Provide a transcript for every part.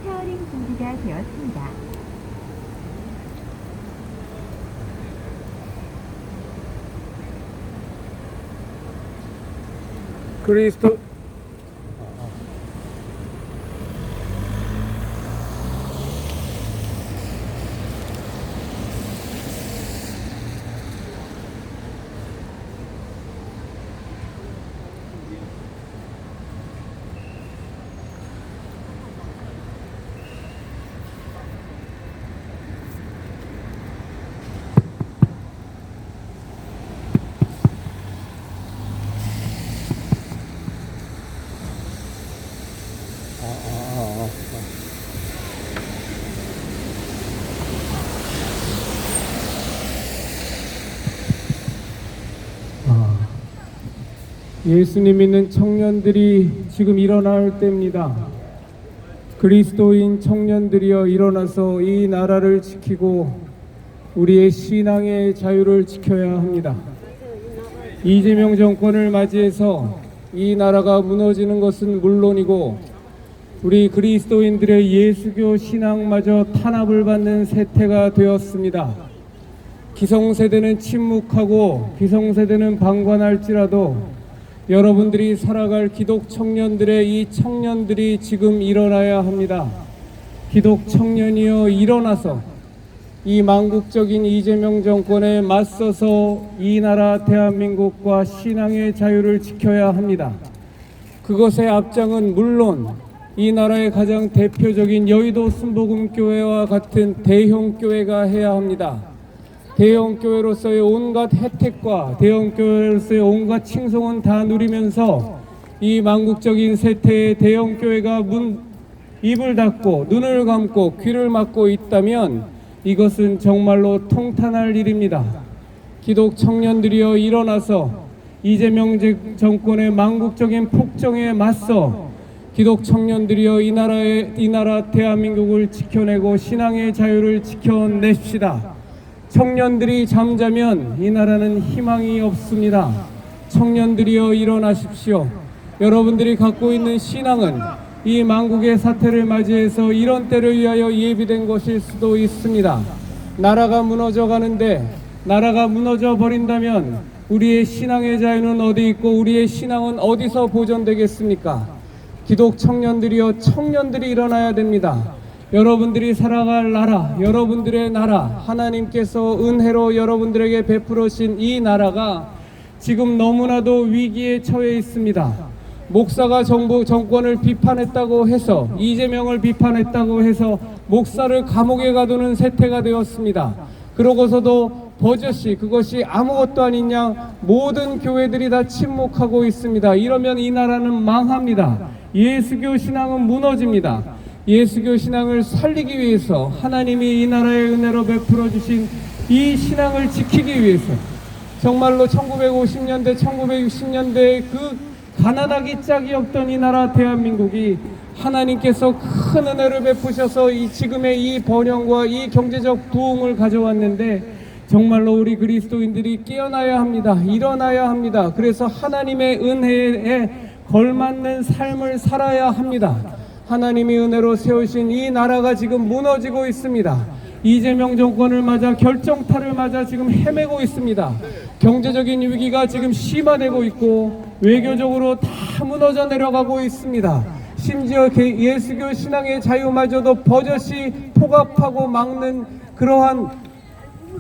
페어링 준비가 되었습니다. 그리스도 예수님 믿는 청년들이 지금 일어날 때입니다. 그리스도인 청년들이여 일어나서 이 나라를 지키고 우리의 신앙의 자유를 지켜야 합니다. 이재명 정권을 맞이해서 이 나라가 무너지는 것은 물론이고 우리 그리스도인들의 예수교 신앙마저 탄압을 받는 세태가 되었습니다. 기성세대는 침묵하고 기성세대는 방관할지라도 여러분들이 살아갈 기독 청년들의 이 청년들이 지금 일어나야 합니다. 기독 청년이여 일어나서 이 망국적인 이재명 정권에 맞서서 이 나라 대한민국과 신앙의 자유를 지켜야 합니다. 그것의 앞장은 물론 이 나라의 가장 대표적인 여의도 순복음교회와 같은 대형교회가 해야 합니다. 대형교회로서의 온갖 혜택과 대형교회로서의 온갖 칭송은 다 누리면서 이 망국적인 세태의 대형교회가 입을 닫고 눈을 감고 귀를 막고 있다면 이것은 정말로 통탄할 일입니다. 기독 청년들이여 일어나서 이재명 정권의 망국적인 폭정에 맞서 기독 청년들이여 이 나라 대한민국을 지켜내고 신앙의 자유를 지켜냅시다. 청년들이 잠자면 이 나라는 희망이 없습니다. 청년들이여 일어나십시오. 여러분들이 갖고 있는 신앙은 이 망국의 사태를 맞이해서 이런 때를 위하여 예비된 것일 수도 있습니다. 나라가 무너져 가는데 나라가 무너져 버린다면 우리의 신앙의 자유는 어디 있고 우리의 신앙은 어디서 보존되겠습니까? 기독 청년들이여 청년들이 일어나야 됩니다. 여러분들이 살아갈 나라, 여러분들의 나라, 하나님께서 은혜로 여러분들에게 베풀으신 이 나라가 지금 너무나도 위기에 처해 있습니다. 목사가 정권을 비판했다고 해서, 이재명을 비판했다고 해서 목사를 감옥에 가두는 세태가 되었습니다. 그러고서도 버젓이 그것이 아무것도 아닌 양 모든 교회들이 다 침묵하고 있습니다. 이러면 이 나라는 망합니다. 예수교 신앙은 무너집니다. 예수교 신앙을 살리기 위해서 하나님이 이 나라의 은혜로 베풀어 주신 이 신앙을 지키기 위해서 정말로 1950년대, 1960년대에 그 가난하기 짝이 없던 이 나라 대한민국이 하나님께서 큰 은혜를 베푸셔서 이 지금의 이 번영과 이 경제적 부흥을 가져왔는데 정말로 우리 그리스도인들이 깨어나야 합니다. 일어나야 합니다. 그래서 하나님의 은혜에 걸맞는 삶을 살아야 합니다. 하나님이 은혜로 세우신 이 나라가 지금 무너지고 있습니다. 이재명 정권을 맞아 결정타를 맞아 지금 헤매고 있습니다. 경제적인 위기가 지금 심화되고 있고 외교적으로 다 무너져 내려가고 있습니다. 심지어 예수교 신앙의 자유마저도 버젓이 포갑하고 막는 그러한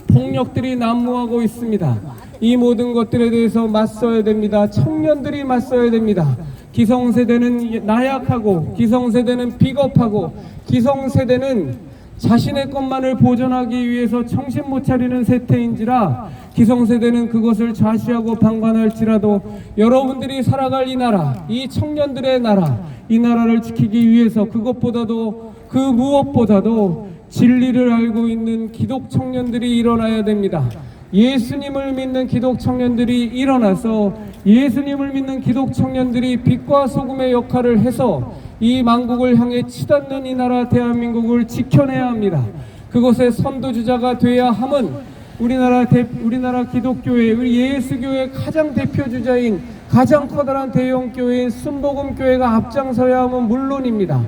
폭력들이 난무하고 있습니다. 이 모든 것들에 대해서 맞서야 됩니다. 청년들이 맞서야 됩니다. 기성세대는 나약하고 기성세대는 비겁하고 기성세대는 자신의 것만을 보존하기 위해서 정신 못 차리는 세태인지라 기성세대는 그것을 좌시하고 방관할지라도 여러분들이 살아갈 이 나라, 이 청년들의 나라, 이 나라를 지키기 위해서 그것보다도 그 무엇보다도 진리를 알고 있는 기독 청년들이 일어나야 됩니다. 예수님을 믿는 기독 청년들이 일어나서 예수님을 믿는 기독 청년들이 빛과 소금의 역할을 해서 이 만국을 향해 치닫는 이 나라 대한민국을 지켜내야 합니다. 그것의 선도주자가 돼야 함은 우리나라 기독교회, 우리 예수교회 가장 대표주자인 가장 커다란 대형교회인 순복음교회가 앞장서야 함은 물론입니다.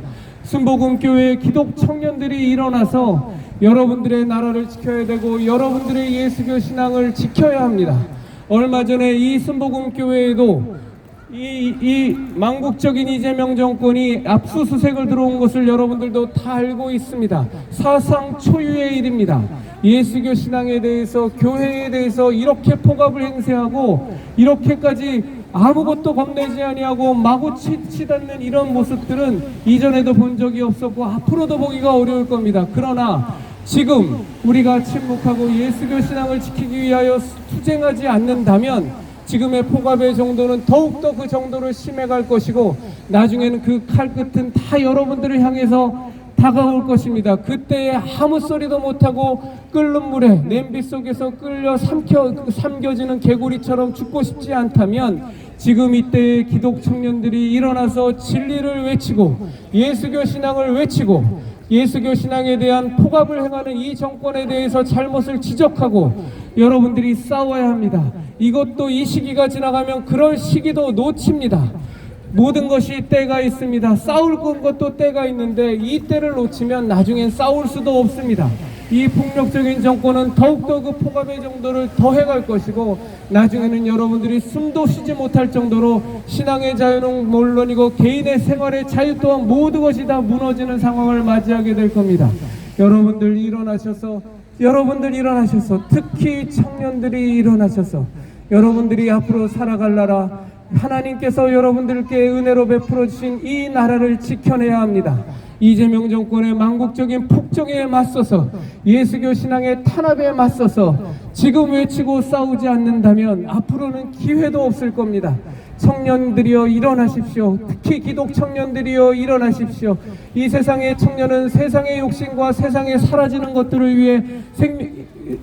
순복음교회 기독 청년들이 일어나서 여러분들의 나라를 지켜야 되고 여러분들의 예수교 신앙을 지켜야 합니다. 얼마 전에 이 순복음교회에도 이 망국적인 이재명 정권이 압수수색을 들어온 것을 여러분들도 다 알고 있습니다. 사상 초유의 일입니다. 예수교 신앙에 대해서, 교회에 대해서 이렇게 폭압을 행세하고 이렇게까지 아무것도 겁내지 아니하고 마구 치닫는 이런 모습들은 이전에도 본 적이 없었고 앞으로도 보기가 어려울 겁니다. 그러나 지금 우리가 침묵하고 예수교 신앙을 지키기 위하여 투쟁하지 않는다면 지금의 폭압의 정도는 더욱더 그 정도로 심해갈 것이고 나중에는 그 칼끝은 다 여러분들을 향해서 다가올 것입니다. 그때에 아무 소리도 못하고 끓는 물에 냄비 속에서 끌려 삼겨지는 개구리처럼 죽고 싶지 않다면 지금 이때의 기독 청년들이 일어나서 진리를 외치고 예수교 신앙을 외치고 예수교 신앙에 대한 폭압을 행하는 이 정권에 대해서 잘못을 지적하고 여러분들이 싸워야 합니다. 이것도 이 시기가 지나가면 그럴 시기도 놓칩니다. 모든 것이 때가 있습니다. 싸울 것도 때가 있는데 이 때를 놓치면 나중엔 싸울 수도 없습니다. 이 폭력적인 정권은 더욱더 그 폭압의 정도를 더해갈 것이고 나중에는 여러분들이 숨도 쉬지 못할 정도로 신앙의 자유는 물론이고 개인의 생활의 자유 또한 모든 것이 다 무너지는 상황을 맞이하게 될 겁니다. 여러분들 일어나셔서 특히 청년들이 일어나셔서 여러분들이 앞으로 살아갈 나라 하나님께서 여러분들께 은혜로 베풀어 주신 이 나라를 지켜내야 합니다. 이재명 정권의 망국적인 폭정에 맞서서 예수교 신앙의 탄압에 맞서서 지금 외치고 싸우지 않는다면 앞으로는 기회도 없을 겁니다. 청년들이여 일어나십시오. 특히 기독 청년들이여 일어나십시오. 이 세상의 청년은 세상의 욕심과 세상에 사라지는 것들을 위해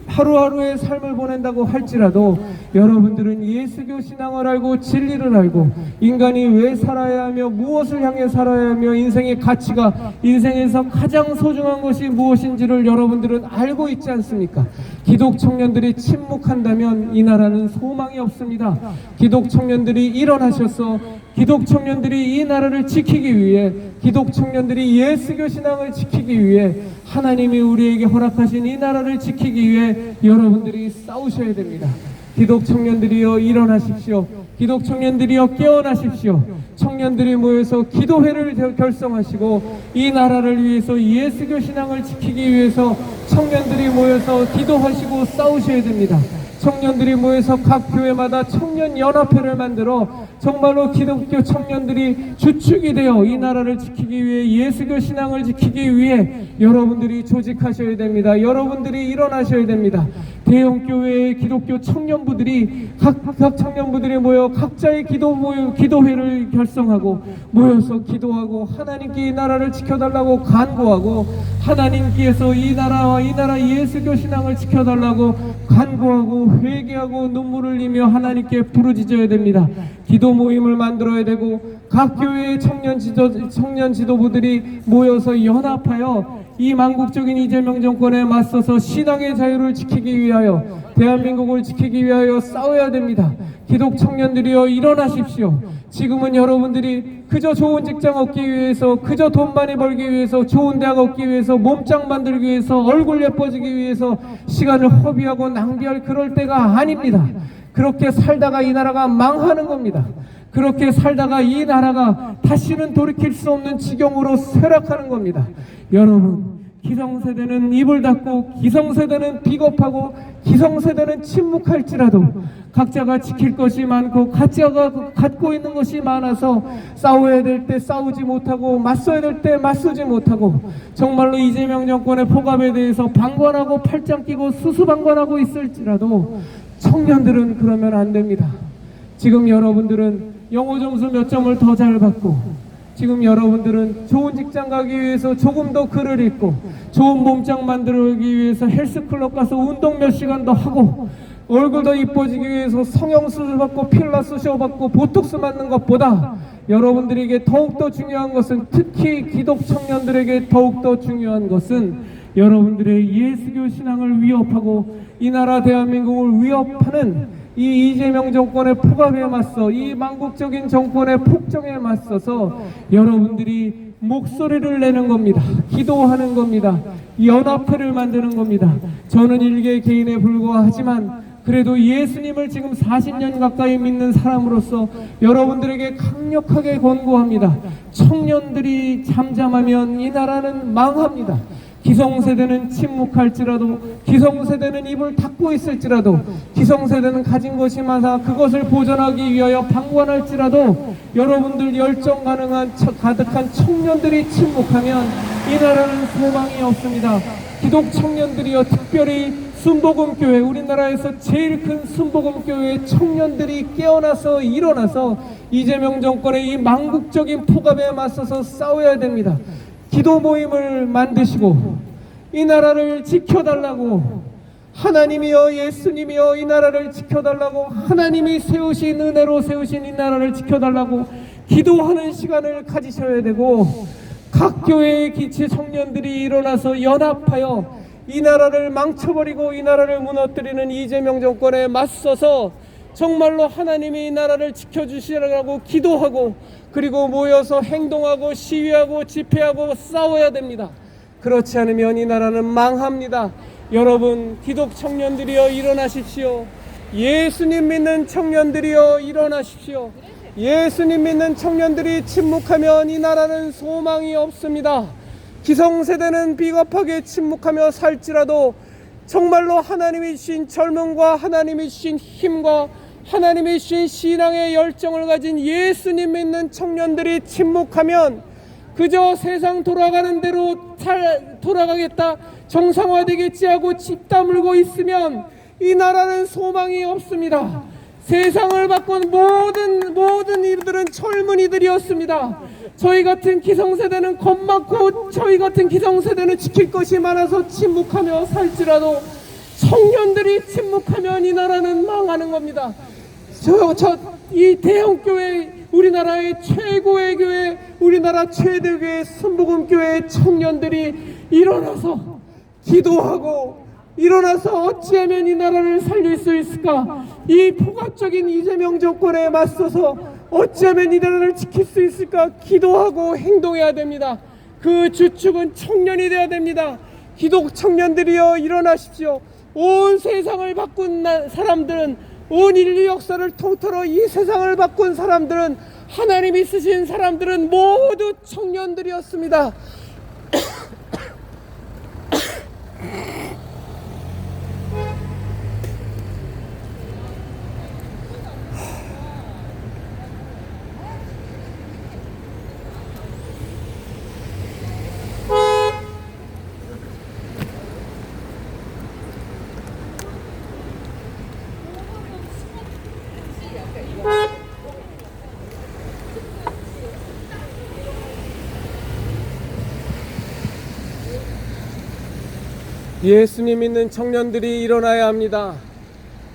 하루하루의 삶을 보낸다고 할지라도 여러분들은 예수교 신앙을 알고 진리를 알고 인간이 왜 살아야 하며 무엇을 향해 살아야 하며 인생의 가치가 인생에서 가장 소중한 것이 무엇인지를 여러분들은 알고 있지 않습니까? 기독 청년들이 침묵한다면 이 나라는 소망이 없습니다. 기독 청년들이 일어나셔서 기독 청년들이 이 나라를 지키기 위해 기독 청년들이 예수교 신앙을 지키기 위해 하나님이 우리에게 허락하신 이 나라를 지키기 위해 여러분들이 싸우셔야 됩니다. 기독 청년들이여 일어나십시오. 기독 청년들이여 깨어나십시오. 청년들이 모여서 기도회를 결성하시고 이 나라를 위해서 예수교 신앙을 지키기 위해서 청년들이 모여서 기도하시고 싸우셔야 됩니다. 청년들이 모여서 각 교회마다 청년연합회를 만들어 정말로 기독교 청년들이 주축이 되어 이 나라를 지키기 위해 예수교 신앙을 지키기 위해 여러분들이 조직하셔야 됩니다. 여러분들이 일어나셔야 됩니다. 대형교회의 기독교 청년부들이 각 청년부들이 모여 각자의 기도회를 결성하고 모여서 기도하고 하나님께 이 나라를 지켜달라고 간구하고 하나님께서 이 나라 예수교 신앙을 지켜달라고 간구하고 회개하고 눈물을 흘리며 하나님께 부르짖어야 됩니다. 기도 모임을 만들어야 되고 각 교회의 청년 지도부들이 모여서 연합하여 이 망국적인 이재명 정권에 맞서서 신앙의 자유를 지키기 위하여 대한민국을 지키기 위하여 싸워야 됩니다. 기독 청년들이여 일어나십시오. 지금은 여러분들이 그저 좋은 직장 얻기 위해서 그저 돈 많이 벌기 위해서 좋은 대학 얻기 위해서 몸짱 만들기 위해서 얼굴 예뻐지기 위해서 시간을 허비하고 낭비할 그럴 때가 아닙니다. 그렇게 살다가 이 나라가 망하는 겁니다. 그렇게 살다가 이 나라가 다시는 돌이킬 수 없는 지경으로 쇠락하는 겁니다. 여러분, 기성세대는 입을 닫고 기성세대는 비겁하고 기성세대는 침묵할지라도 각자가 지킬 것이 많고 각자가 갖고 있는 것이 많아서 싸워야 될 때 싸우지 못하고 맞서야 될 때 맞서지 못하고 정말로 이재명 정권의 폭압에 대해서 방관하고 팔짱 끼고 수수방관하고 있을지라도 청년들은 그러면 안 됩니다. 지금 여러분들은 영어 점수 몇 점을 더 잘 받고 지금 여러분들은 좋은 직장 가기 위해서 조금 더 글을 읽고 좋은 몸짱 만들기 위해서 헬스클럽 가서 운동 몇 시간 더 하고 얼굴 더 이뻐지기 위해서 성형수술 받고 필러 수술 받고 보톡스 맞는 것보다 여러분들에게 더욱더 중요한 것은 특히 기독 청년들에게 더욱더 중요한 것은 여러분들의 예수교 신앙을 위협하고 이 나라 대한민국을 위협하는 이 이재명 정권의 폭압에 맞서 이 망국적인 정권의 폭정에 맞서서 여러분들이 목소리를 내는 겁니다. 기도하는 겁니다. 연합회를 만드는 겁니다. 저는 일개 개인에 불과하지만 그래도 예수님을 지금 40년 가까이 믿는 사람으로서 여러분들에게 강력하게 권고합니다. 청년들이 잠잠하면 이 나라는 망합니다. 기성세대는 침묵할지라도, 기성세대는 입을 닫고 있을지라도, 기성세대는 가진 것이 많아 그것을 보존하기 위하여 방관할지라도 여러분들 열정 가득한 청년들이 침묵하면 이 나라는 소망이 없습니다. 기독 청년들이여, 특별히 순복음교회, 우리나라에서 제일 큰 순복음교회 청년들이 깨어나서 일어나서 이재명 정권의 이 망국적인 폭압에 맞서서 싸워야 됩니다. 기도 모임을 만드시고 이 나라를 지켜달라고, 하나님이여 예수님이여 이 나라를 지켜달라고, 하나님이 세우신 은혜로 세우신 이 나라를 지켜달라고 기도하는 시간을 가지셔야 되고, 각 교회의 기체 청년들이 일어나서 연합하여 이 나라를 망쳐버리고 이 나라를 무너뜨리는 이재명 정권에 맞서서 정말로 하나님이 이 나라를 지켜주시라고 기도하고, 그리고 모여서 행동하고 시위하고 집회하고 싸워야 됩니다. 그렇지 않으면 이 나라는 망합니다. 여러분, 기독 청년들이여 일어나십시오. 예수님 믿는 청년들이여 일어나십시오. 예수님 믿는 청년들이 침묵하면 이 나라는 소망이 없습니다. 기성세대는 비겁하게 침묵하며 살지라도 정말로 하나님이 주신 젊음과 하나님이 주신 힘과 하나님이 주신 신앙의 열정을 가진 예수님 믿는 청년들이 침묵하면 그저 세상 돌아가는 대로 돌아가겠다, 정상화되겠지 하고 집 다물고 있으면 이 나라는 소망이 없습니다. 세상을 바꾼 모든 이들은 젊은이들이었습니다. 저희 같은 기성세대는 겁먹고 저희 같은 기성세대는 지킬 것이 많아서 침묵하며 살지라도 청년들이 침묵하면 이 나라는 망하는 겁니다. 이 대형교회, 우리나라의 최고의 교회, 우리나라 최대 교회 순복음교회 청년들이 일어나서 기도하고 일어나서 어찌하면 이 나라를 살릴 수 있을까? 이 폭압적인 이재명 정권에 맞서서 어찌하면 이 나라를 지킬 수 있을까? 기도하고 행동해야 됩니다. 그 주축은 청년이 되어야 됩니다. 기독 청년들이여 일어나십시오. 온 세상을 바꾼 사람들은, 온 인류 역사를 통틀어 이 세상을 바꾼 사람들은, 하나님이 쓰신 사람들은 모두 청년들이었습니다. 예수님 믿는 청년들이 일어나야 합니다.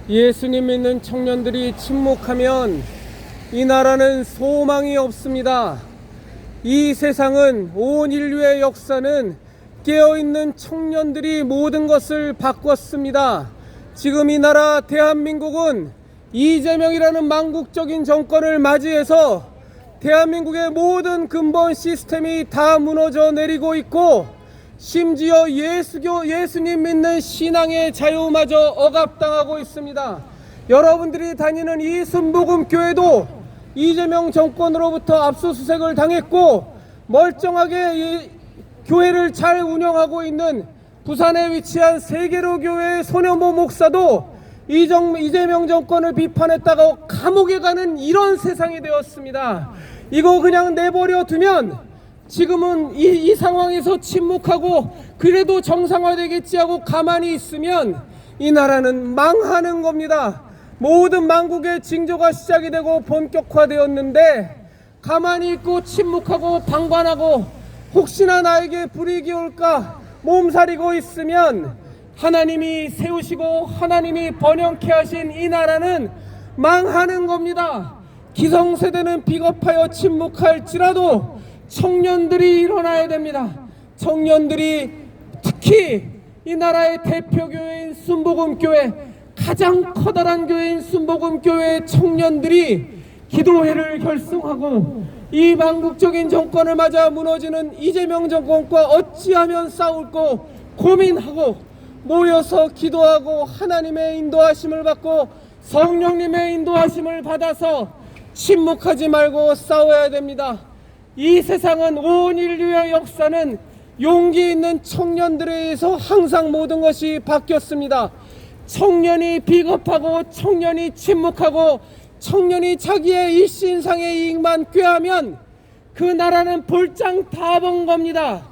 예수님 믿는 청년들이 침묵하면 이 나라는 소망이 없습니다. 이 세상은, 온 인류의 역사는 깨어있는 청년들이 모든 것을 바꿨습니다. 지금 이 나라 대한민국은 이재명이라는 망국적인 정권을 맞이해서 대한민국의 모든 근본 시스템이 다 무너져 내리고 있고, 심지어 예수님 믿는 신앙의 자유마저 억압당하고 있습니다. 여러분들이 다니는 이 순복음교회도 이재명 정권으로부터 압수수색을 당했고, 멀쩡하게 이 교회를 잘 운영하고 있는 부산에 위치한 세계로교회의 손현보 목사도 이재명 정권을 비판했다가 감옥에 가는 이런 세상이 되었습니다. 이거 그냥 내버려 두면 지금은 이 상황에서 침묵하고 그래도 정상화되겠지 하고 가만히 있으면 이 나라는 망하는 겁니다. 모든 망국의 징조가 시작이 되고 본격화되었는데 가만히 있고 침묵하고 방관하고 혹시나 나에게 불이익이 올까 몸살이고 있으면 하나님이 세우시고 하나님이 번영케 하신 이 나라는 망하는 겁니다. 기성세대는 비겁하여 침묵할지라도 청년들이 일어나야 됩니다. 청년들이, 특히 이 나라의 대표교회인 순복음교회, 가장 커다란 교회인 순복음교회 청년들이 기도회를 결성하고 이 망국적인 정권을 맞아 무너지는 이재명 정권과 어찌하면 싸울고 고민하고 모여서 기도하고 하나님의 인도하심을 받고 성령님의 인도하심을 받아서 침묵하지 말고 싸워야 됩니다. 이 세상은 온 인류의 역사는 용기 있는 청년들에 의해서 항상 모든 것이 바뀌었습니다. 청년이 비겁하고 청년이 침묵하고 청년이 자기의 일신상의 이익만 꾀하면 그 나라는 볼장 다 본 겁니다.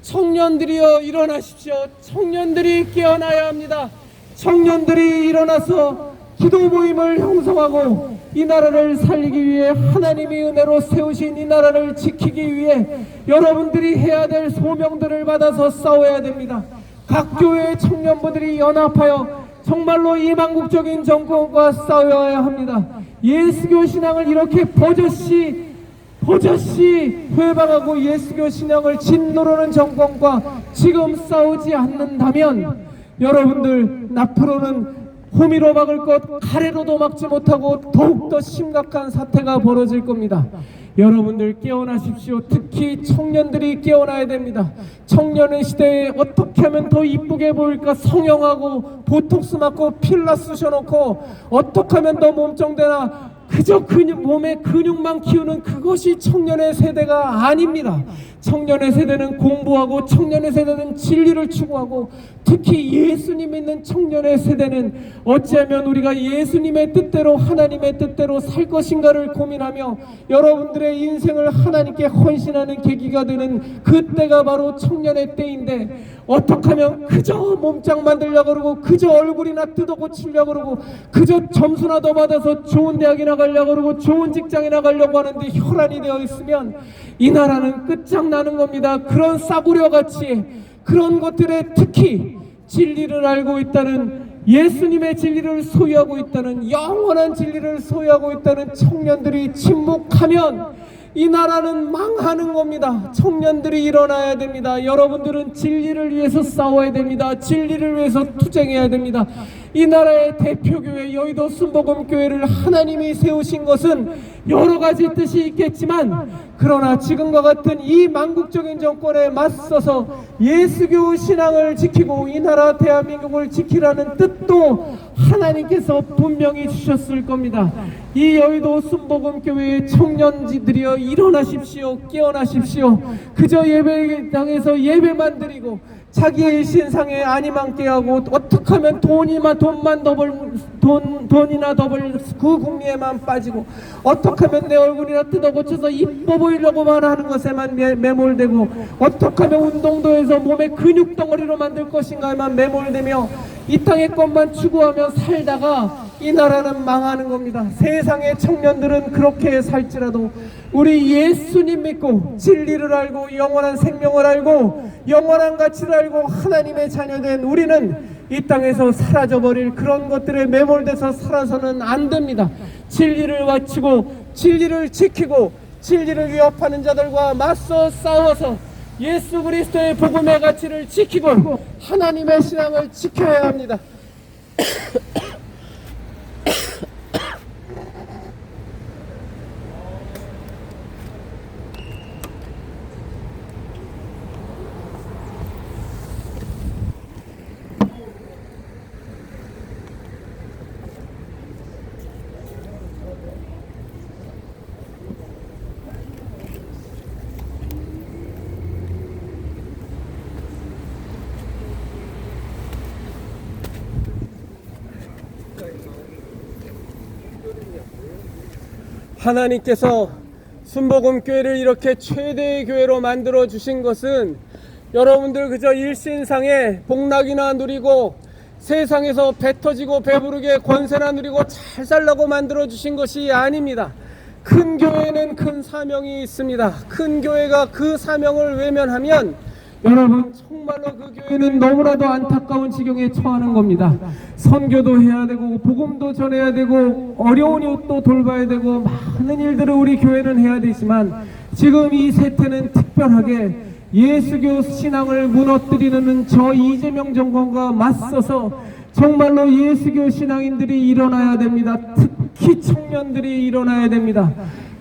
청년들이여 일어나십시오. 청년들이 깨어나야 합니다. 청년들이 일어나서 기도 모임을 형성하고 이 나라를 살리기 위해 하나님이 은혜로 세우신 이 나라를 지키기 위해 여러분들이 해야 될 소명들을 받아서 싸워야 됩니다. 각 교회의 청년부들이 연합하여 정말로 이 망국적인 정권과 싸워야 합니다. 예수교 신앙을 이렇게 버젓이 회방하고 예수교 신앙을 짓누르는 정권과 지금 싸우지 않는다면 여러분들 앞으로는 호미로 막을 것 가래로도 막지 못하고 더욱더 심각한 사태가 벌어질 겁니다. 여러분들 깨어나십시오. 특히 청년들이 깨어나야 됩니다. 청년의 시대에 어떻게 하면 더 이쁘게 보일까 성형하고 보톡스 맞고 필라 쑤셔놓고 어떻게 하면 더 몸짱되나 그저 몸의 근육만 키우는 그것이 청년의 세대가 아닙니다. 청년의 세대는 공부하고 청년의 세대는 진리를 추구하고 특히 예수님 믿는 청년의 세대는 어찌하면 우리가 예수님의 뜻대로 하나님의 뜻대로 살 것인가를 고민하며 여러분들의 인생을 하나님께 헌신하는 계기가 되는 그때가 바로 청년의 때인데 어떻게 하면 그저 몸짱 만들려고 그러고 그저 얼굴이나 뜯어고치려고 그러고 그저 점수나 더 받아서 좋은 대학이나 가려고 그러고 좋은 직장에 나가려고 하는데 혈안이 되어 있으면 이 나라는 끝장나는 겁니다. 그런 싸구려같이 그런 것들에 특히 진리를 알고 있다는 예수님의 진리를 소유하고 있다는 영원한 진리를 소유하고 있다는 청년들이 침묵하면 이 나라는 망하는 겁니다. 청년들이 일어나야 됩니다. 여러분들은 진리를 위해서 싸워야 됩니다. 진리를 위해서 투쟁해야 됩니다. 이 나라의 대표교회 여의도 순복음교회를 하나님이 세우신 것은 여러 가지 뜻이 있겠지만 그러나 지금과 같은 이 망국적인 정권에 맞서서 예수교 신앙을 지키고 이 나라 대한민국을 지키라는 뜻도 하나님께서 분명히 주셨을 겁니다. 이 여의도 순복음교회의 청년지들이여 일어나십시오. 깨어나십시오. 그저 예배당에서 예배만 드리고 자기의 신상에 안위만 깨하고 어떻게 하면 돈이나 더 벌 그 궁리에만 빠지고 어떻게 하면 내 얼굴이나 뜯어고쳐서 이뻐 보이려고만 하는 것에만 매몰되고 어떻게 하면 운동도에서 몸의 근육 덩어리로 만들 것인가에만 매몰되며 이 땅의 것만 추구하며 살다가 이 나라는 망하는 겁니다. 세상의 청년들은 그렇게 살지라도 우리 예수님 믿고 진리를 알고 영원한 생명을 알고 영원한 가치를 알고 하나님의 자녀된 우리는 이 땅에서 사라져버릴 그런 것들에 매몰돼서 살아서는 안 됩니다. 진리를 바치고 진리를 지키고 진리를 위협하는 자들과 맞서 싸워서 예수 그리스도의 복음의 가치를 지키고 하나님의 신앙을 지켜야 합니다. 하나님께서 순복음교회를 이렇게 최대의 교회로 만들어 주신 것은 여러분들 그저 일신상에 복락이나 누리고 세상에서 배 터지고 배부르게 권세나 누리고 잘 살라고 만들어 주신 것이 아닙니다. 큰 교회는 큰 사명이 있습니다. 큰 교회가 그 사명을 외면하면 여러분 정말로 그 교회는 너무나도 안타까운 지경에 처하는 겁니다. 선교도 해야 되고 복음도 전해야 되고 어려운 이웃도 돌봐야 되고 많은 일들을 우리 교회는 해야 되지만 지금 이 세태는 특별하게 예수교 신앙을 무너뜨리는 저 이재명 정권과 맞서서 정말로 예수교 신앙인들이 일어나야 됩니다. 특히 청년들이 일어나야 됩니다.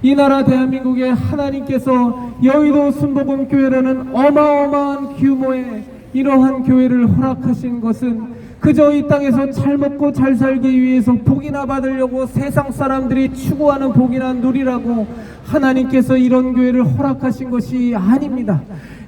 이 나라 대한민국에 하나님께서 여의도 순복음교회라는 어마어마한 규모의 이러한 교회를 허락하신 것은 그저 이 땅에서 잘 먹고 잘 살기 위해서 복이나 받으려고 세상 사람들이 추구하는 복이나 누리라고 하나님께서 이런 교회를 허락하신 것이 아닙니다.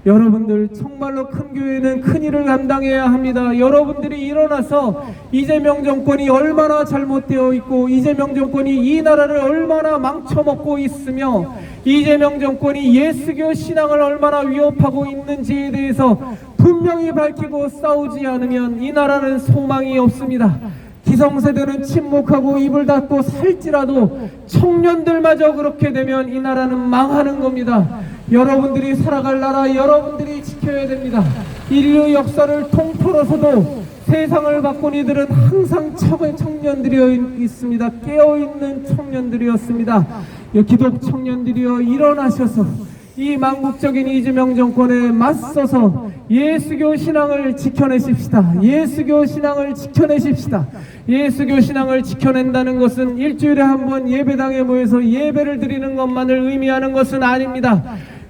여러분들, 정말로 큰 교회는 큰 일을 감당해야 합니다. 여러분들이 일어나서 이재명 정권이 얼마나 잘못되어 있고 이재명 정권이 이 나라를 얼마나 망쳐먹고 있으며 이재명 정권이 예수교 신앙을 얼마나 위협하고 있는지에 대해서 분명히 밝히고 싸우지 않으면 이 나라는 소망이 없습니다. 기성세대는 침묵하고 입을 닫고 살지라도 청년들마저 그렇게 되면 이 나라는 망하는 겁니다. 여러분들이 살아갈 나라 여러분들이 지켜야 됩니다. 인류 역사를 통틀어서도 세상을 바꾼 이들은 항상 청년들이어 있습니다. 깨어있는 청년들이었습니다. 기독 청년들이여 일어나셔서 이 망국적인 이재명 정권에 맞서서 예수교 신앙을 지켜내십시다. 예수교 신앙을 지켜내십시다. 예수교 신앙을 지켜낸다는 것은 일주일에 한 번 예배당에 모여서 예배를 드리는 것만을 의미하는 것은 아닙니다.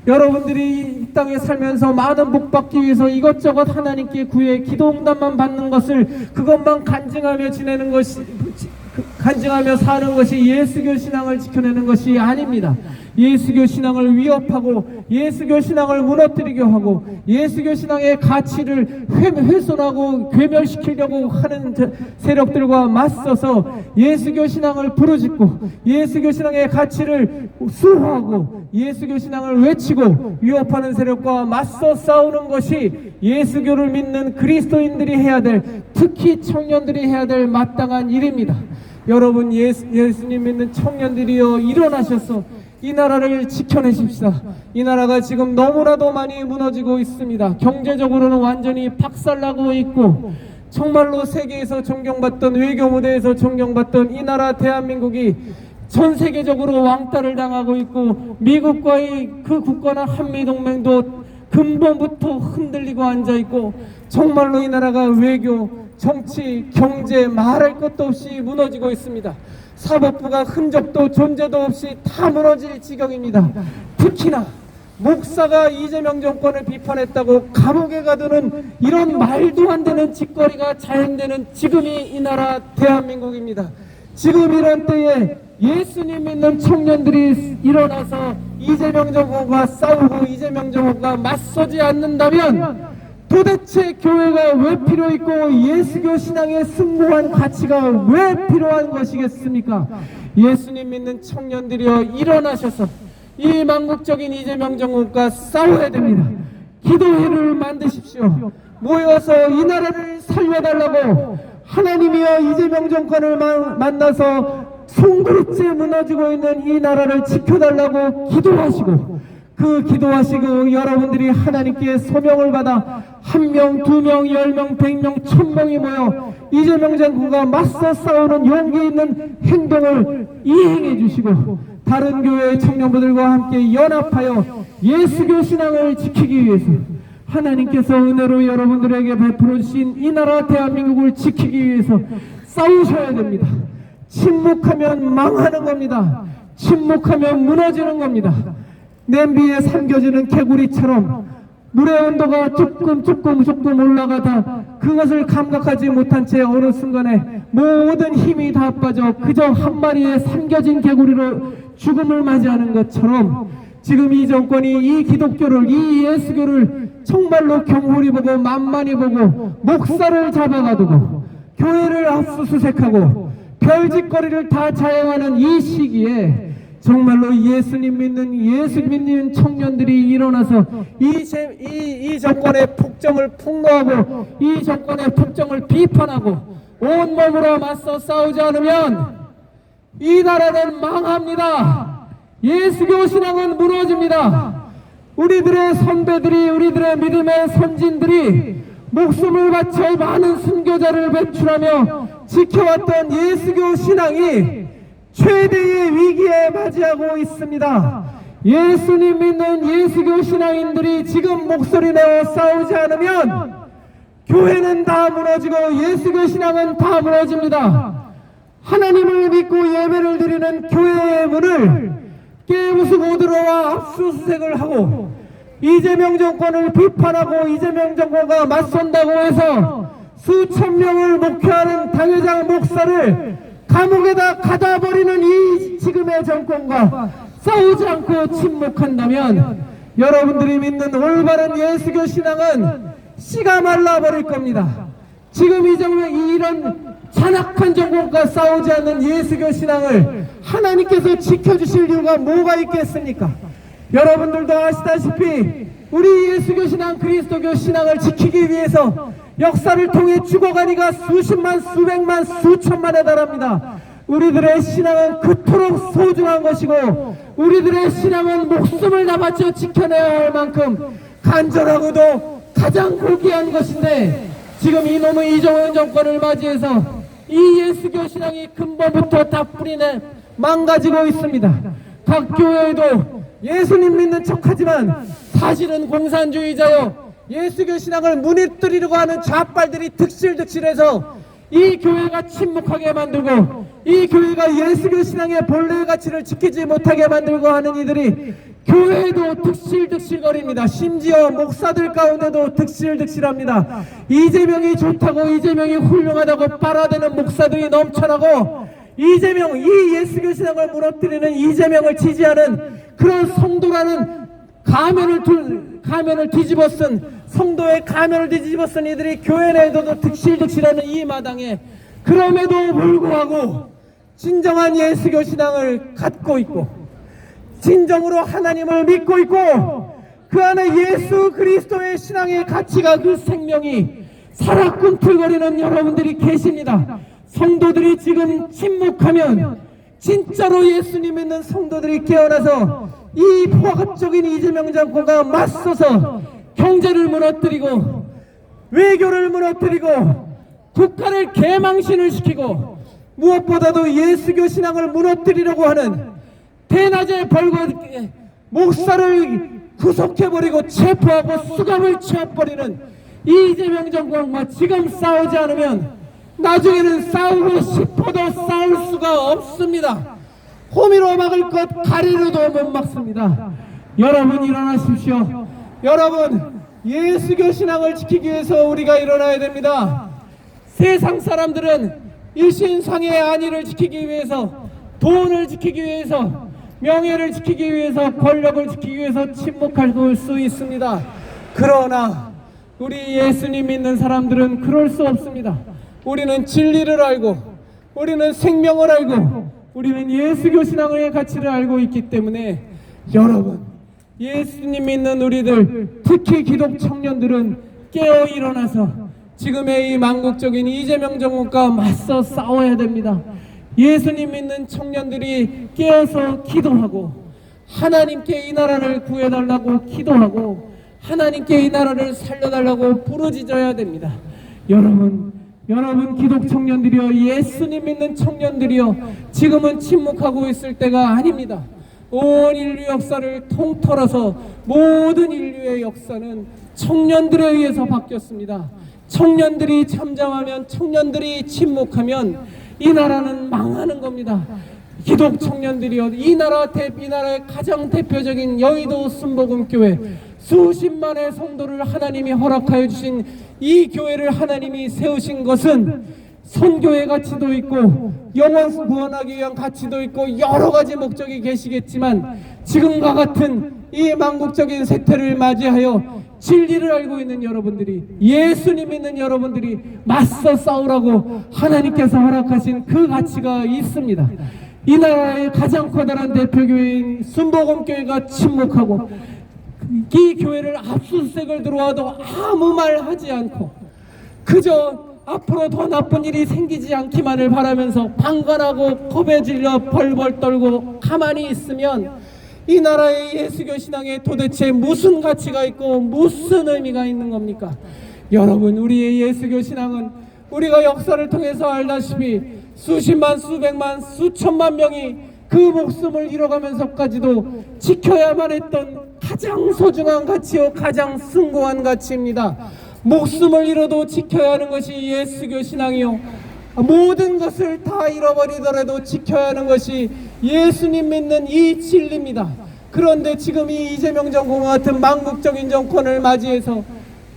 여러분들이 이 땅에 살면서 많은 복 받기 위해서 이것저것 하나님께 구해 기도응답만 받는 것을 그것만 간증하며 지내는 것이 간증하며 사는 것이 예수교 신앙을 지켜내는 것이 아닙니다. 예수교 신앙을 위협하고 예수교 신앙을 무너뜨리게 하고 예수교 신앙의 가치를 훼손하고 괴멸시키려고 하는 세력들과 맞서서 예수교 신앙을 부르짖고 예수교 신앙의 가치를 수호하고 예수교 신앙을 외치고 위협하는 세력과 맞서 싸우는 것이 예수교를 믿는 그리스도인들이 해야 될, 특히 청년들이 해야 될 마땅한 일입니다. 여러분, 예수님 믿는 청년들이여 일어나셔서 이 나라를 지켜내십시다. 이 나라가 지금 너무나도 많이 무너지고 있습니다. 경제적으로는 완전히 박살나고 있고 정말로 세계에서 존경받던, 외교 무대에서 존경받던 이 나라 대한민국이 전 세계적으로 왕따를 당하고 있고 미국과의 그 국가나 한미동맹도 근본부터 흔들리고 앉아있고 정말로 이 나라가 외교, 정치, 경제 말할 것도 없이 무너지고 있습니다. 사법부가 흔적도 존재도 없이 다 무너질 지경입니다. 특히나 목사가 이재명 정권을 비판했다고 감옥에 가두는 이런 말도 안 되는 짓거리가 자행되는 지금이 이 나라 대한민국입니다. 지금 이런 때에 예수님 믿는 청년들이 일어나서 이재명 정권과 싸우고 이재명 정권과 맞서지 않는다면 도대체 교회가 왜 필요 있고 예수교 신앙의 승무한 가치가 왜 필요한 것이겠습니까? 예수님 믿는 청년들이여 일어나셔서 이 망국적인 이재명 정권과 싸워야 됩니다. 기도회를 만드십시오. 모여서 이 나라를 살려달라고 하나님이여 이재명 정권을 만나서 송두리째 무너지고 있는 이 나라를 지켜달라고 기도하시고 그 기도하시고 여러분들이 하나님께 소명을 받아 1명, 2명, 10명, 100명, 1000명이 모여 이재명 정권과 맞서 싸우는 용기 있는 행동을 이행해 주시고 다른 교회의 청년분들과 함께 연합하여 예수교 신앙을 지키기 위해서 하나님께서 은혜로 여러분들에게 베풀어 주신 이 나라 대한민국을 지키기 위해서 싸우셔야 됩니다. 침묵하면 망하는 겁니다. 침묵하면 무너지는 겁니다. 냄비에 삼겨지는 개구리처럼 물의 온도가 조금 올라가다 그것을 감각하지 못한 채 어느 순간에 모든 힘이 다 빠져 그저 한 마리의 삼겨진 개구리로 죽음을 맞이하는 것처럼 지금 이 정권이 이 기독교를, 이 예수교를 정말로 경홀히 보고 만만히 보고 목사를 잡아가두고 교회를 압수수색하고 별짓거리를 다 자행하는 이 시기에 정말로 예수님 믿는 청년들이 일어나서 이 정권의 폭정을 폭로하고 이 정권의 폭정을 비판하고 온몸으로 맞서 싸우지 않으면 이 나라는 망합니다. 예수교 신앙은 무너집니다. 우리들의 선배들이, 우리들의 믿음의 선진들이 목숨을 바쳐 많은 순교자를 배출하며 지켜왔던 예수교 신앙이 최대의 위기에 맞이하고 있습니다. 예수님 믿는 예수교 신앙인들이 지금 목소리 내어 싸우지 않으면 교회는 다 무너지고 예수교 신앙은 다 무너집니다. 하나님을 믿고 예배를 드리는 교회의 문을 깨부수고 들어와 압수수색을 하고 이재명 정권을 비판하고 이재명 정권과 맞선다고 해서 수천 명을 목표하는 당회장 목사를 감옥에다 가다버리는 이 지금의 정권과 싸우지 않고 침묵한다면 여러분들이 믿는 올바른 예수교 신앙은 씨가 말라버릴 겁니다. 지금 이런 잔악한 정권과 싸우지 않는 예수교 신앙을 하나님께서 지켜주실 이유가 뭐가 있겠습니까? 여러분들도 아시다시피 우리 예수교 신앙, 그리스도교 신앙을 지키기 위해서 역사를 통해 죽어간 이가 수십만, 수백만, 수천만에 달합니다. 우리들의 신앙은 그토록 소중한 것이고 우리들의 신앙은 목숨을 다 바쳐 지켜내야 할 만큼 간절하고도 가장 고귀한 것인데 지금 이놈의 이정현 정권을 맞이해서 이 예수교 신앙이 근본부터 다 뿌리내 망가지고 있습니다. 각 교회에도 예수님 믿는 척하지만 사실은 공산주의자요 예수교 신앙을 무너뜨리려고 하는 좌빨들이 득실득실해서 이 교회가 침묵하게 만들고 이 교회가 예수교 신앙의 본래의 가치를 지키지 못하게 만들고 하는 이들이 교회에도 득실득실거립니다. 심지어 목사들 가운데도 득실득실합니다. 이재명이 좋다고 이재명이 훌륭하다고 빨아대는 목사들이 넘쳐나고 이재명, 이 예수교 신앙을 무너뜨리는 이재명을 지지하는 그런 성도라는 가면을 뒤집어 쓴 성도의 가면을 뒤집어 쓴 이들이 교회 내에도 득실득실하는 이 마당에 그럼에도 불구하고 진정한 예수교 신앙을 갖고 있고 진정으로 하나님을 믿고 있고 그 안에 예수 그리스도의 신앙의 가치가 그 생명이 살아 꿈틀거리는 여러분들이 계십니다. 성도들이 지금 침묵하면 진짜로 예수님 믿는 성도들이 깨어나서 이 포악적인 이재명 정권과 맞서서 경제를 무너뜨리고 외교를 무너뜨리고 국가를 개망신을 시키고 무엇보다도 예수교 신앙을 무너뜨리려고 하는 대낮에 목사를 구속해버리고 체포하고 수감을 취해버리는 이재명 정권과 지금 싸우지 않으면 나중에는 싸우고 싶어도 싸울 수가 없습니다. 호미로 막을 것 가리로도 못 막습니다. 여러분 일어나십시오. 여러분 예수교 신앙을 지키기 위해서 우리가 일어나야 됩니다. 세상 사람들은 일신상의 안위를 지키기 위해서 돈을 지키기 위해서 명예를 지키기 위해서 권력을 지키기 위해서 침묵할 수 있습니다. 그러나 우리 예수님 믿는 사람들은 그럴 수 없습니다. 우리는 진리를 알고 우리는 생명을 알고 우리는 예수교 신앙의 가치를 알고 있기 때문에 여러분 예수님 믿는 우리들 특히 기독 청년들은 깨어 일어나서 지금의 이 망국적인 이재명 정권과 맞서 싸워야 됩니다. 예수님 믿는 청년들이 깨어서 기도하고 하나님께 이 나라를 구해달라고 기도하고 하나님께 이 나라를 살려달라고 부르짖어야 됩니다. 여러분 기독 청년들이여 예수님 믿는 청년들이여 지금은 침묵하고 있을 때가 아닙니다. 온 인류 역사를 통틀어서 모든 인류의 역사는 청년들에 의해서 바뀌었습니다. 청년들이 잠잠하면 청년들이 침묵하면 이 나라는 망하는 겁니다. 기독 청년들이여 이 나라의 가장 대표적인 여의도 순복음교회 수십만의 성도를 하나님이 허락하여 주신 이 교회를 하나님이 세우신 것은 선교의 가치도 있고 영혼 구원하기 위한 가치도 있고 여러 가지 목적이 계시겠지만 지금과 같은 이 망국적인 세태를 맞이하여 진리를 알고 있는 여러분들이 예수님 믿는 여러분들이 맞서 싸우라고 하나님께서 허락하신 그 가치가 있습니다. 이 나라의 가장 커다란 대표교회인 순복음교회가 침묵하고 이 교회를 압수수색을 들어와도 아무 말 하지 않고 그저 앞으로 더 나쁜 일이 생기지 않기만을 바라면서 방관하고 겁에 질려 벌벌 떨고 가만히 있으면 이 나라의 예수교 신앙에 도대체 무슨 가치가 있고 무슨 의미가 있는 겁니까? 여러분 우리의 예수교 신앙은 우리가 역사를 통해서 알다시피 수십만 수백만 수천만 명이 그 목숨을 잃어가면서까지도 지켜야만 했던 가장 소중한 가치요 가장 숭고한 가치입니다. 목숨을 잃어도 지켜야 하는 것이 예수교 신앙이요 모든 것을 다 잃어버리더라도 지켜야 하는 것이 예수님 믿는 이 진리입니다. 그런데 지금 이 이재명 정권과 같은 망국적인 정권을 맞이해서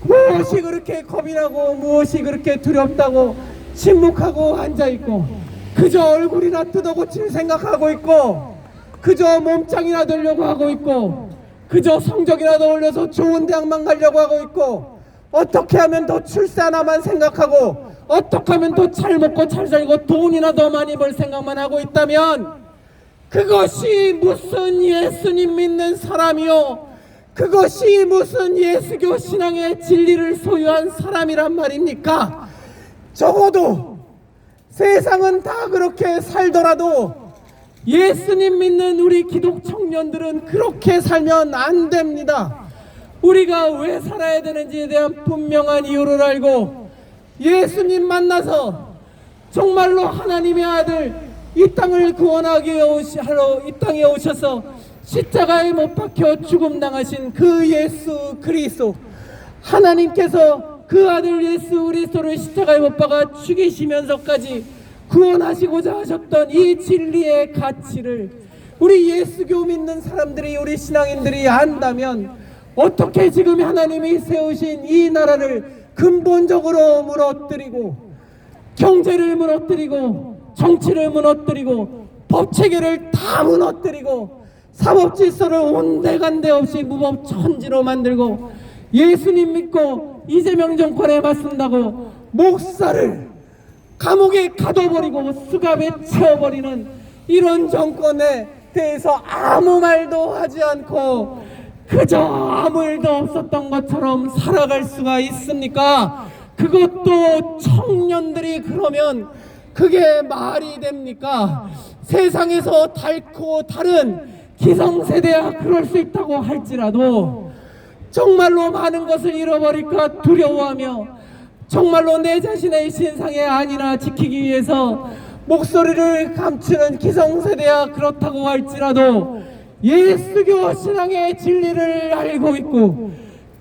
무엇이 그렇게 겁이 나고 무엇이 그렇게 두렵다고 침묵하고 앉아있고 그저 얼굴이나 뜯어고칠 생각하고 있고 그저 몸짱이나 되려고 하고 있고 그저 성적이라도 올려서 좋은 대학만 가려고 하고 있고 어떻게 하면 더 출세하나만 생각하고 어떻게 하면 더 잘 먹고 잘 살고 돈이나 더 많이 벌 생각만 하고 있다면 그것이 무슨 예수님 믿는 사람이요, 그것이 무슨 예수교 신앙의 진리를 소유한 사람이란 말입니까? 적어도 세상은 다 그렇게 살더라도 예수님 믿는 우리 기독 청년들은 그렇게 살면 안 됩니다. 우리가 왜 살아야 되는지에 대한 분명한 이유를 알고 예수님 만나서 정말로 하나님의 아들 이 땅을 구원하기 하러 이 땅에 오셔서 십자가에 못 박혀 죽음당하신 그 예수 그리스도, 하나님께서 그 아들 예수 그리스도를 십자가에 못 박아 죽이시면서까지 구원하시고자 하셨던 이 진리의 가치를 우리 예수교 믿는 사람들이, 우리 신앙인들이 안다면 어떻게 지금 하나님이 세우신 이 나라를 근본적으로 무너뜨리고 경제를 무너뜨리고 정치를 무너뜨리고 법체계를 다 무너뜨리고 사법질서를 온데간데 없이 무법천지로 만들고 예수님 믿고 이재명 정권에 맞선다고 목사를 감옥에 가둬버리고 수갑에 채워버리는 이런 정권에 대해서 아무 말도 하지 않고 그저 아무 일도 없었던 것처럼 살아갈 수가 있습니까? 그것도 청년들이 그러면 그게 말이 됩니까? 세상에서 닳고 다른 기성세대야 그럴 수 있다고 할지라도 정말로 많은 것을 잃어버릴까 두려워하며 정말로 내 자신의 신상의 안위나 지키기 위해서 목소리를 감추는 기성세대야 그렇다고 할지라도 예수교 신앙의 진리를 알고 있고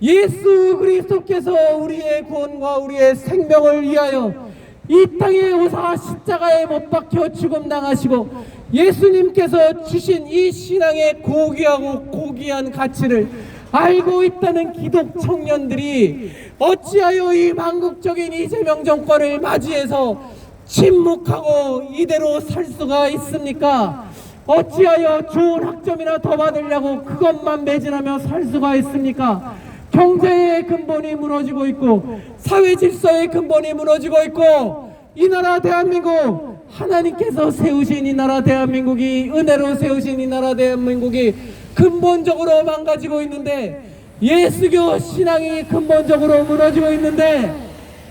예수 그리스도께서 우리의 구원과 우리의 생명을 위하여 이 땅에 오사 십자가에 못 박혀 죽음당하시고 예수님께서 주신 이 신앙의 고귀하고 고귀한 가치를 알고 있다는 기독 청년들이 어찌하여 이 망국적인 이재명 정권을 맞이해서 침묵하고 이대로 살 수가 있습니까? 어찌하여 좋은 학점이나 더 받으려고 그것만 매진하며 살 수가 있습니까? 경제의 근본이 무너지고 있고 사회 질서의 근본이 무너지고 있고 이 나라 대한민국, 하나님께서 세우신 이 나라 대한민국이, 은혜로 세우신 이 나라 대한민국이 근본적으로 망가지고 있는데 예수교 신앙이 근본적으로 무너지고 있는데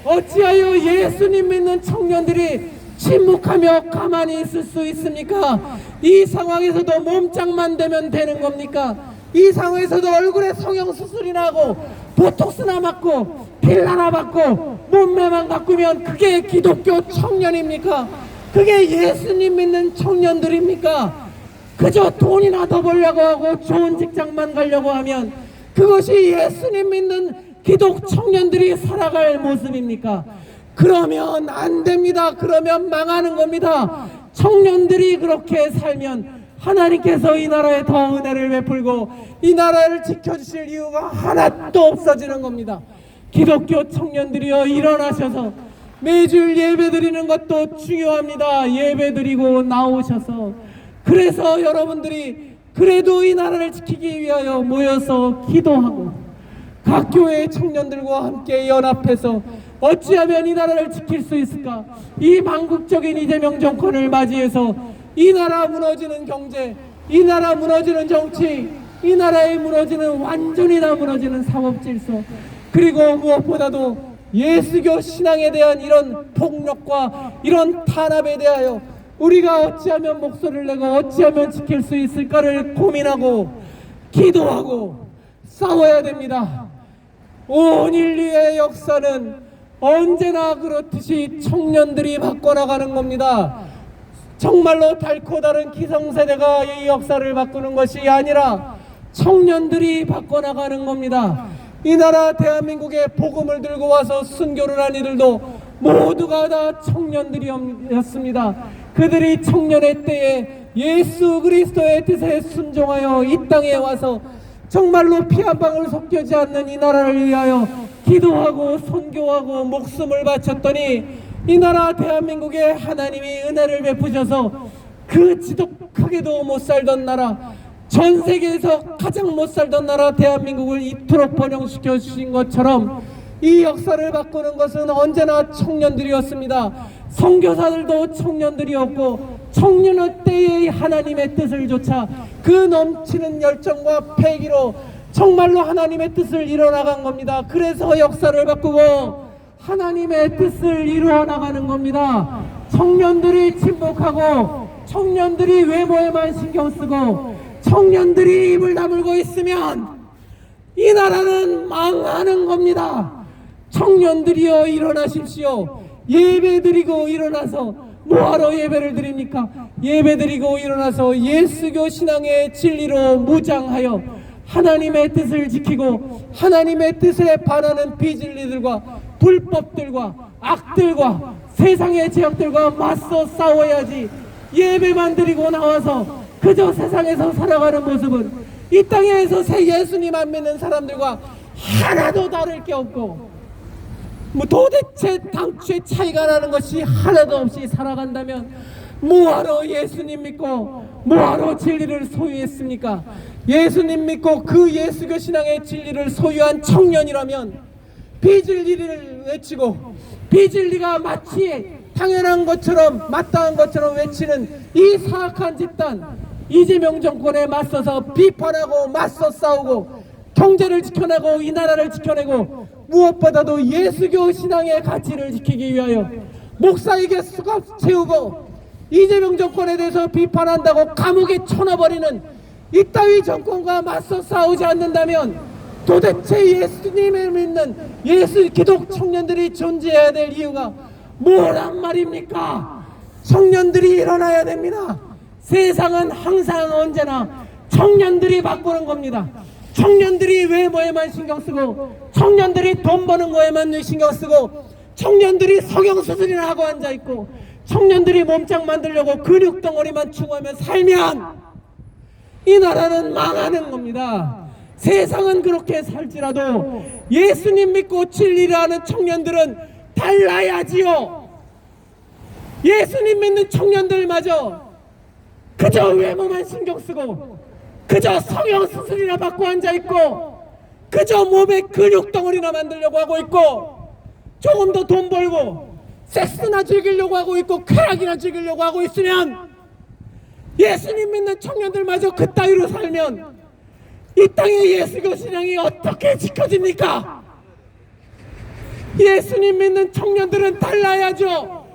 어찌하여 예수님 믿는 청년들이 침묵하며 가만히 있을 수 있습니까? 이 상황에서도 몸짱만 되면 되는 겁니까? 이 상황에서도 얼굴에 성형수술이나 하고 보톡스나 맞고 필라나 받고 몸매만 가꾸면 그게 기독교 청년입니까? 그게 예수님 믿는 청년들입니까? 그저 돈이나 더 벌려고 하고 좋은 직장만 가려고 하면 그것이 예수님 믿는 기독 청년들이 살아갈 모습입니까? 그러면 안 됩니다. 그러면 망하는 겁니다. 청년들이 그렇게 살면 하나님께서 이 나라에 더 은혜를 베풀고 이 나라를 지켜주실 이유가 하나도 없어지는 겁니다. 기독교 청년들이여 일어나셔서 매주일 예배 드리는 것도 중요합니다. 예배 드리고 나오셔서 그래서 여러분들이 그래도 이 나라를 지키기 위하여 모여서 기도하고 각 교회의 청년들과 함께 연합해서 어찌하면 이 나라를 지킬 수 있을까? 이 망국적인 이재명 정권을 맞이해서 이 나라 무너지는 경제, 이 나라 무너지는 정치, 이 나라에 무너지는 완전히 다 무너지는 사법질서, 그리고 무엇보다도 예수교 신앙에 대한 이런 폭력과 이런 탄압에 대하여 우리가 어찌하면 목소리를 내고 어찌하면 지킬 수 있을까를 고민하고 기도하고 싸워야 됩니다. 온 인류의 역사는 언제나 그렇듯이 청년들이 바꿔나가는 겁니다. 정말로 닳고 다른 기성세대가 이 역사를 바꾸는 것이 아니라 청년들이 바꿔나가는 겁니다. 이 나라 대한민국에 복음을 들고 와서 순교를 한 이들도 모두가 다 청년들이었습니다. 그들이 청년의 때에 예수 그리스도의 뜻에 순종하여 이 땅에 와서 정말로 피 한 방울 섞이지 않는 이 나라를 위하여 기도하고 선교하고 목숨을 바쳤더니 이 나라 대한민국에 하나님이 은혜를 베푸셔서 그 지독하게도 못 살던 나라, 전 세계에서 가장 못 살던 나라 대한민국을 이토록 번영시켜 주신 것처럼 이 역사를 바꾸는 것은 언제나 청년들이었습니다. 선교사들도 청년들이었고, 청년의 때의 하나님의 뜻을 조차 그 넘치는 열정과 패기로 정말로 하나님의 뜻을 이뤄나간 겁니다. 그래서 역사를 바꾸고 하나님의 뜻을 이루어나가는 겁니다. 청년들이 침묵하고 청년들이 외모에만 신경쓰고 청년들이 입을 다물고 있으면 이 나라는 망하는 겁니다. 청년들이여 일어나십시오. 예배드리고 일어나서 뭐하러 예배를 드립니까? 예배드리고 일어나서 예수교 신앙의 진리로 무장하여 하나님의 뜻을 지키고 하나님의 뜻에 반하는 비진리들과 불법들과 악들과 세상의 죄악들과 맞서 싸워야지. 예배만 드리고 나와서 그저 세상에서 살아가는 모습은 이 땅에서 예수님 안 믿는 사람들과 하나도 다를 게 없고, 뭐 도대체 당초에 차이가 나는 것이 하나도 없이 살아간다면 뭐하러 예수님 믿고 뭐하러 진리를 소유했습니까? 예수님 믿고 그 예수교 신앙의 진리를 소유한 청년이라면 비진리를 외치고 비진리가 마치 당연한 것처럼 마땅한 것처럼 외치는 이 사악한 집단 이재명 정권에 맞서서 비판하고 맞서 싸우고 경제를 지켜내고 이 나라를 지켜내고 무엇보다도 예수교 신앙의 가치를 지키기 위하여 목사에게 수갑 채우고 이재명 정권에 대해서 비판한다고 감옥에 쳐넣어버리는 이따위 정권과 맞서 싸우지 않는다면 도대체 예수님을 믿는 예수 기독 청년들이 존재해야 될 이유가 뭐란 말입니까? 청년들이 일어나야 됩니다. 세상은 항상 언제나 청년들이 바꾸는 겁니다. 청년들이 외모에만 신경쓰고 청년들이 돈 버는 거에만 신경쓰고 청년들이 성형수술이나 하고 앉아있고 청년들이 몸짱 만들려고 근육덩어리만 추구하며 살면 이 나라는 망하는 겁니다. 세상은 그렇게 살지라도 예수님 믿고 진리를 하는 청년들은 달라야지요. 예수님 믿는 청년들마저 그저 외모만 신경쓰고 그저 성형수술이나 받고 앉아있고 그저 몸에 근육덩어리나 만들려고 하고 있고 조금 더 돈 벌고 섹스나 즐기려고 하고 있고 쾌락이나 즐기려고 하고 있으면 예수님 믿는 청년들마저 그따위로 살면 이 땅의 예수교 신앙이 어떻게 지켜집니까? 예수님 믿는 청년들은 달라야죠.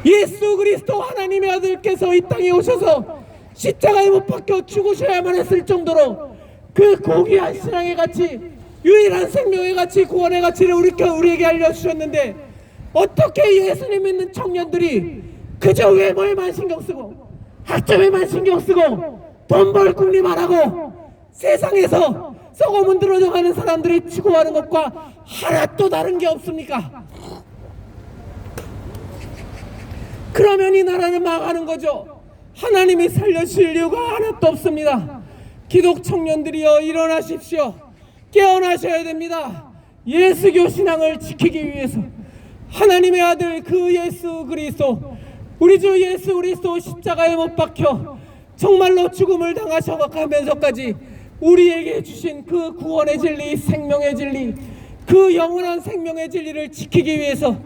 예수 그리스도 하나님의 아들께서 이 땅에 오셔서 십자가에 못 박혀 죽으셔야만 했을 정도로 그 고귀한 신앙의 가치, 유일한 생명의 가치, 구원의 가치를 우리에게 알려주셨는데 어떻게 예수님 믿는 청년들이 그저 외모에만 신경쓰고 학점에만 신경쓰고 돈 벌 궁리만 하고 세상에서 썩어 문드러져가는 사람들이 추구하는 것과 하나도 다른 게 없습니까? 그러면 이 나라는 망하는 거죠. 하나님이 살려주실 이유가 하나도 없습니다. 기독 청년들이여 일어나십시오. 깨어나셔야 됩니다. 예수교 신앙을 지키기 위해서 하나님의 아들 그 예수 그리스도, 우리 주 예수 그리스도 십자가에 못 박혀 정말로 죽음을 당하셔가면서까지 우리에게 주신 그 구원의 진리, 생명의 진리, 그 영원한 생명의 진리를 지키기 위해서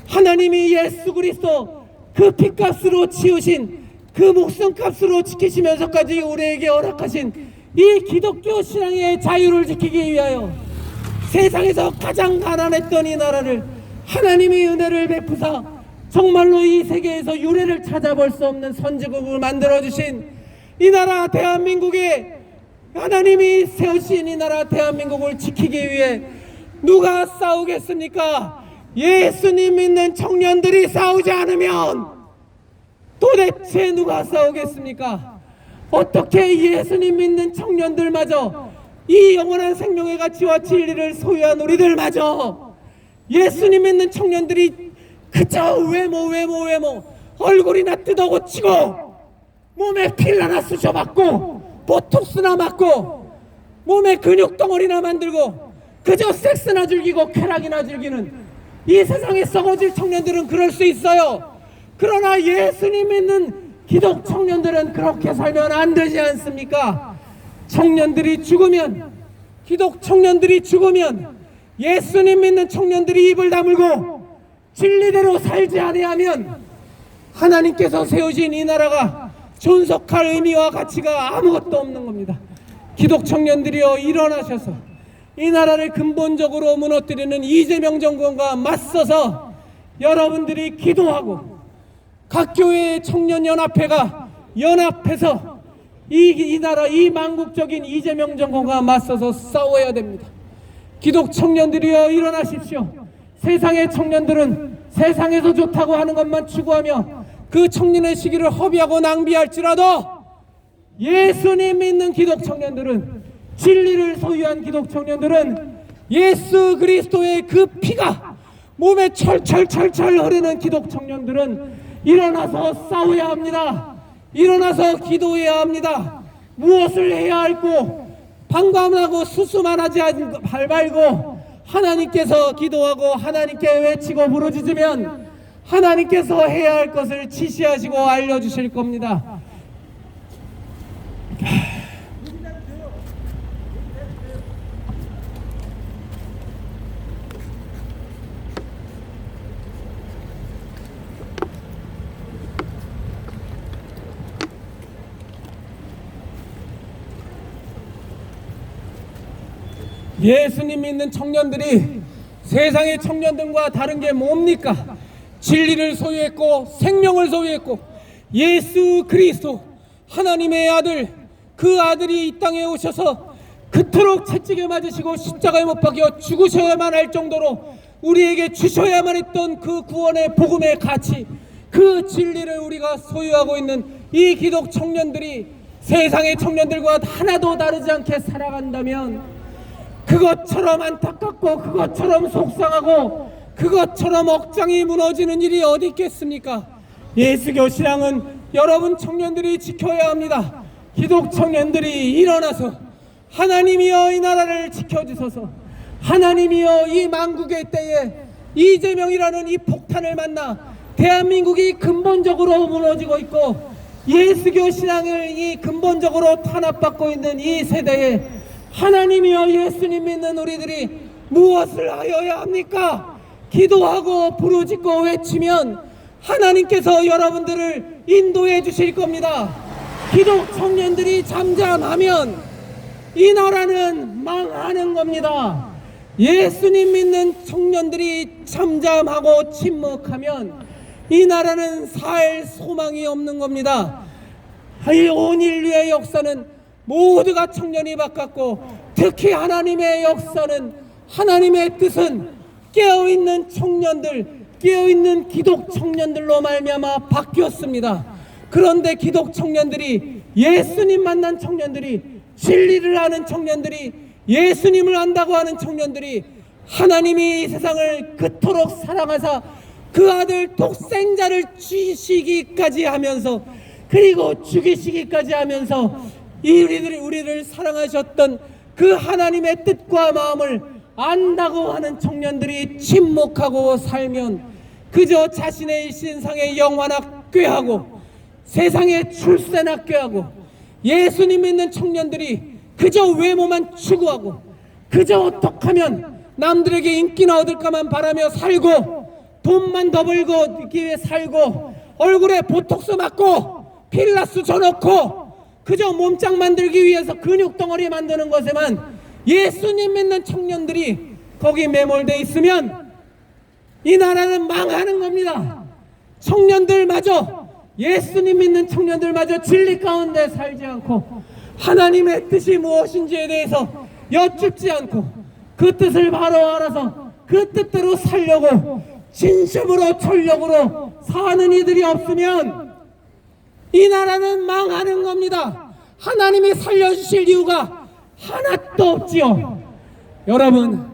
하나님이 예수 그리스도 그 핏값으로 치우신 그 목숨값으로 지키시면서까지 우리에게 허락하신 이 기독교 신앙의 자유를 지키기 위하여 세상에서 가장 가난했던 이 나라를 하나님이 은혜를 베푸사 정말로 이 세계에서 유례를 찾아볼 수 없는 선진국을 만들어주신 이 나라 대한민국에 하나님이 세우신 이 나라 대한민국을 지키기 위해 누가 싸우겠습니까? 예수님 믿는 청년들이 싸우지 않으면 도대체 누가 싸우겠습니까? 어떻게 예수님 믿는 청년들마저 이 영원한 생명의 가치와 진리를 소유한 우리들마저 예수님 믿는 청년들이 그저 외모 얼굴이나 뜯어고치고 몸에 필라나 쑤셔 맞고 보톡스나 맞고 몸에 근육 덩어리나 만들고 그저 섹스나 즐기고 쾌락이나 즐기는 이 세상에 썩어질 청년들은 그럴 수 있어요. 그러나 예수님 믿는 기독 청년들은 그렇게 살면 안 되지 않습니까? 청년들이 죽으면, 기독 청년들이 죽으면, 예수님 믿는 청년들이 입을 다물고 진리대로 살지 아니하면 하나님께서 세우신 이 나라가 존속할 의미와 가치가 아무것도 없는 겁니다. 기독 청년들이여 일어나셔서 이 나라를 근본적으로 무너뜨리는 이재명 정권과 맞서서 여러분들이 기도하고 각 교회의 청년연합회가 연합해서 이 나라 이 망국적인 이재명 정권과 맞서서 싸워야 됩니다. 기독 청년들이여 일어나십시오. 세상의 청년들은 세상에서 좋다고 하는 것만 추구하며 그 청년의 시기를 허비하고 낭비할지라도 예수님 믿는 기독 청년들은, 진리를 소유한 기독 청년들은 예수 그리스도의 그 피가 몸에 철철철철 흐르는 기독 청년들은 일어나서 싸워야 합니다. 일어나서 기도해야 합니다. 무엇을 해야 할고 방관하고 수수만 하지 말고 하나님께서 기도하고 하나님께 외치고 부르짖으면 하나님께서 해야 할 것을 지시하시고 알려주실 겁니다. 예수님 믿는 청년들이 세상의 청년들과 다른 게 뭡니까? 진리를 소유했고 생명을 소유했고 예수 그리스도 하나님의 아들, 그 아들이 이 땅에 오셔서 그토록 채찍에 맞으시고 십자가에 못 박혀 죽으셔야만 할 정도로 우리에게 주셔야만 했던 그 구원의 복음의 가치, 그 진리를 우리가 소유하고 있는 이 기독 청년들이 세상의 청년들과 하나도 다르지 않게 살아간다면 그것처럼 안타깝고 그것처럼 속상하고 그것처럼 억장이 무너지는 일이 어디 있겠습니까? 예수교 신앙은 여러분 청년들이 지켜야 합니다. 기독 청년들이 일어나서 하나님이여 이 나라를 지켜주소서, 하나님이여 이 망국의 때에 이재명이라는 이 폭탄을 만나 대한민국이 근본적으로 무너지고 있고 예수교 신앙을 이 근본적으로 탄압받고 있는 이 세대에 하나님이여 예수님 믿는 우리들이 무엇을 하여야 합니까? 기도하고 부르짖고 외치면 하나님께서 여러분들을 인도해 주실 겁니다. 기독 청년들이 잠잠하면 이 나라는 망하는 겁니다. 예수님 믿는 청년들이 잠잠하고 침묵하면 이 나라는 살 소망이 없는 겁니다. 이 온 인류의 역사는 모두가 청년이 바꿨고 특히 하나님의 역사는, 하나님의 뜻은 깨어있는 청년들, 깨어있는 기독 청년들로 말미암아 바뀌었습니다. 그런데 기독 청년들이, 예수님 만난 청년들이, 진리를 아는 청년들이, 예수님을 안다고 하는 청년들이 하나님이 이 세상을 그토록 사랑하사 그 아들 독생자를 주시기까지 하면서, 그리고 죽이시기까지 하면서 우리를 사랑하셨던 그 하나님의 뜻과 마음을 안다고 하는 청년들이 침묵하고 살면 그저 자신의 신상의 영화나 꾀하고 세상의 출세나 꾀하고 예수님 믿는 청년들이 그저 외모만 추구하고 그저 어떡하면 남들에게 인기나 얻을까만 바라며 살고 돈만 더 벌고 기회 살고 얼굴에 보톡스 맞고 필라스 줘놓고 그저 몸짱 만들기 위해서 근육 덩어리 만드는 것에만 예수님 믿는 청년들이 거기 매몰돼 있으면 이 나라는 망하는 겁니다. 청년들마저, 예수님 믿는 청년들마저 진리 가운데 살지 않고 하나님의 뜻이 무엇인지에 대해서 여쭙지 않고 그 뜻을 바로 알아서 그 뜻대로 살려고 진심으로 전력으로 사는 이들이 없으면 이 나라는 망하는 겁니다. 하나님이 살려주실 이유가 하나도 없지요. 여러분,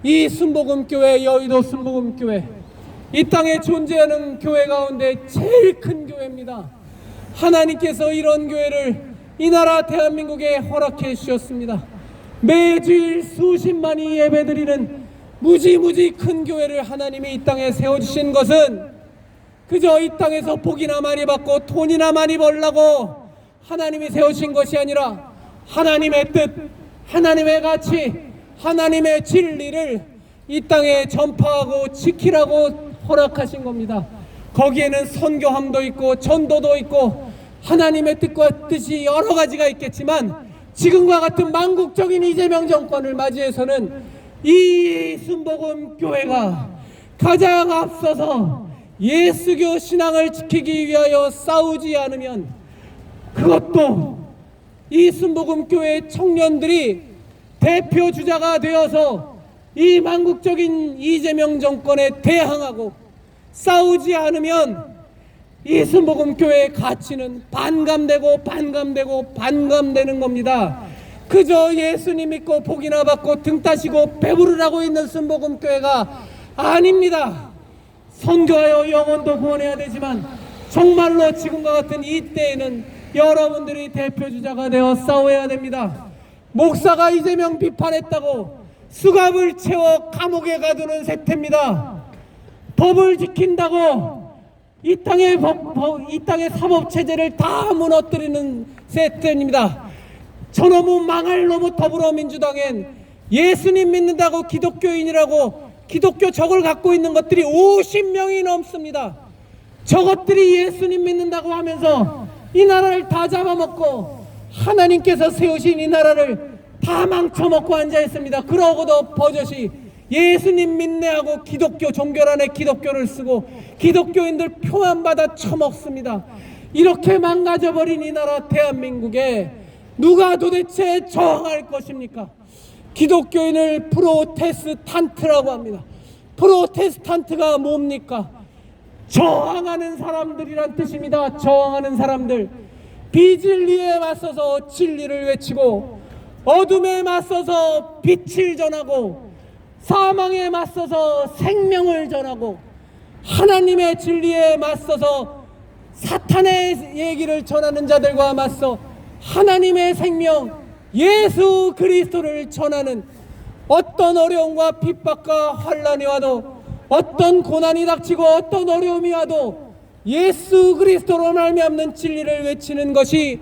이 순복음교회, 여의도 순복음교회, 이 땅에 존재하는 교회 가운데 제일 큰 교회입니다. 하나님께서 이런 교회를 이 나라 대한민국에 허락해 주셨습니다. 매주일 수십만이 예배드리는 무지무지 큰 교회를 하나님이 이 땅에 세워주신 것은 그저 이 땅에서 복이나 많이 받고 돈이나 많이 벌라고 하나님이 세우신 것이 아니라 하나님의 뜻, 하나님의 가치, 하나님의 진리를 이 땅에 전파하고 지키라고 허락하신 겁니다. 거기에는 선교함도 있고 전도도 있고 하나님의 뜻과 뜻이 여러 가지가 있겠지만 지금과 같은 망국적인 이재명 정권을 맞이해서는 이 순복음 교회가 가장 앞서서 예수교 신앙을 지키기 위하여 싸우지 않으면 그것도 이 순복음 교회 청년들이 대표 주자가 되어서 이 망국적인 이재명 정권에 대항하고 싸우지 않으면 이 순복음 교회의 가치는 반감되는 겁니다. 그저 예수님 믿고 복이나 받고 등 따시고 배부르라고 있는 순복음 교회가 아닙니다. 선교하여 영혼도 구원해야 되지만 정말로 지금과 같은 이때에는 여러분들이 대표주자가 되어 싸워야 됩니다. 목사가 이재명 비판했다고 수갑을 채워 감옥에 가두는 세태입니다. 법을 지킨다고 이 땅의 사법체제를 다 무너뜨리는 세태입니다. 저놈의 망할 놈의 더불어민주당엔 예수님 믿는다고 기독교인이라고 기독교 적을 갖고 있는 것들이 50명이 넘습니다. 저것들이 예수님 믿는다고 하면서 이 나라를 다 잡아먹고 하나님께서 세우신 이 나라를 다 망쳐먹고 앉아있습니다. 그러고도 버젓이 예수님 믿네하고 기독교 종교란에 기독교를 쓰고 기독교인들 표만 받아 처먹습니다. 이렇게 망가져버린 이 나라 대한민국에 누가 도대체 저항할 것입니까? 기독교인을 프로테스탄트라고 합니다. 프로테스탄트가 뭡니까? 저항하는 사람들이란 뜻입니다. 저항하는 사람들. 비진리에 맞서서 진리를 외치고 어둠에 맞서서 빛을 전하고 사망에 맞서서 생명을 전하고 하나님의 진리에 맞서서 사탄의 얘기를 전하는 자들과 맞서 하나님의 생명 예수 그리스도를 전하는 어떤 어려움과 핍박과 환난이 와도 어떤 고난이 닥치고 어떤 어려움이 와도 예수 그리스도로 말미암는 진리를 외치는 것이